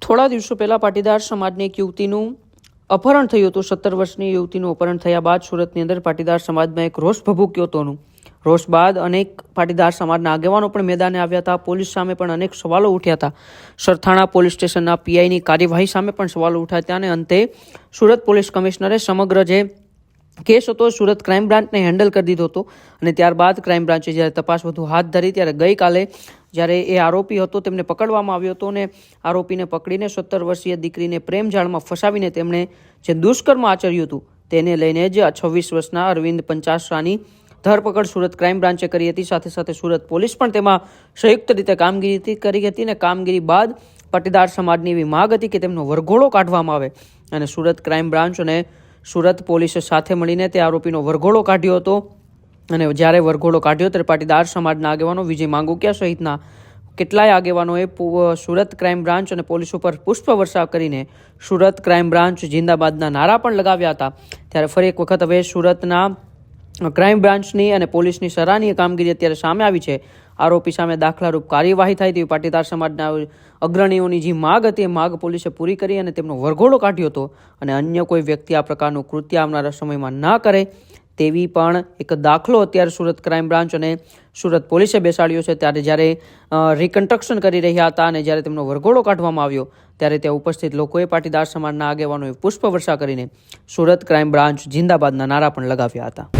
થોડા દિવસો પહેલા પાટીદાર સમાજની એક યુવતીનું અપહરણ થયું હતું। 17 વર્ષની યુવતીનું અપહરણ થયા બાદ સુરતની અંદર પાટીદાર સમાજમાં એક રોષ ભભૂક્યો હતો। રોષ બાદ અનેક પાટીદાર સમાજના આગેવાનો પણ મેદાને આવ્યા હતા। પોલીસ સામે પણ અનેક સવાલો ઉઠ્યા હતા। સરથાણા પોલીસ સ્ટેશનના પીઆઈની કાર્યવાહી સામે પણ સવાલો ઉઠ્યા હતા અને અંતે સુરત પોલીસ કમિશનરે સમગ્ર જે કેસ હતો સુરત ક્રાઇમ બ્રાન્ચને હેન્ડલ કરી દીધો હતો અને ત્યારબાદ ક્રાઇમ બ્રાન્ચે જ્યારે તપાસ વધુ હાથ ધરી ત્યારે ગઈકાલે જ્યારે એ આરોપી હતો તેમને પકડવામાં આવ્યો હતો અને આરોપીને પકડીને 17 વર્ષીય દીકરીને પ્રેમ જાળમાં ફસાવીને તેમણે જે દુષ્કર્મ આચર્યું હતું તેને લઈને જ 26 વર્ષના અરવિંદ પંચાસરાની ધરપકડ સુરત ક્રાઇમ બ્રાન્ચે કરી હતી। સાથે સાથે સુરત પોલીસ પણ તેમાં સંયુક્ત રીતે કામગીરી કરી હતી અને કામગીરી બાદ પાટીદાર સમાજની એવી માંગ હતી કે તેમનો વરઘોડો કાઢવામાં આવે અને સુરત ક્રાઇમ બ્રાન્ચ અને સુરત પોલીસે સાથે મળીને તે આરોપીનો વરઘોડો કાઢ્યો હતો અને જ્યારે વરઘોડો કાઢ્યો ત્યારે પાટીદાર સમાજના આગેવાનો વિજય માંગુકિયા સહિતના કેટલાય આગેવાનોએ સુરત ક્રાઇમ બ્રાન્ચ અને પોલીસ ઉપર પુષ્પ વર્ષા કરીને સુરત ક્રાઇમ બ્રાન્ચ જિંદાબાદના નારા પણ લગાવ્યા હતા। ત્યારે ફરી એક વખત હવે સુરતના ક્રાઇમ બ્રાન્ચની અને પોલીસની સરાહનીય કામગીરી અત્યારે સામે આવી છે। આરોપી સામે દાખલારૂપ કાર્યવાહી થાય તેવી પાટીદાર સમાજના અગ્રણીઓની જે માગ હતી એ માગ પોલીસે પૂરી કરી અને તેમનો વરઘોડો કાઢ્યો હતો અને અન્ય કોઈ વ્યક્તિ આ પ્રકારનું કૃત્ય આવનારા સમયમાં ન કરે તેવી પણ એક દાખલો અત્યારે સુરત ક્રાઇમ બ્રાન્ચ અને સુરત પોલીસે બેસાડ્યો છે। ત્યારે જ્યારે રિકન્સ્ટ્રક્શન કરી રહ્યા હતા અને જ્યારે તેમનો વરઘોડો કાઢવામાં આવ્યો ત્યારે ત્યાં ઉપસ્થિત લોકોએ પાટીદાર સમાજના આગેવાનોએ પુષ્પ વર્ષા કરીને સુરત ક્રાઇમ બ્રાન્ચ જિંદાબાદના નારા પણ લગાવ્યા હતા।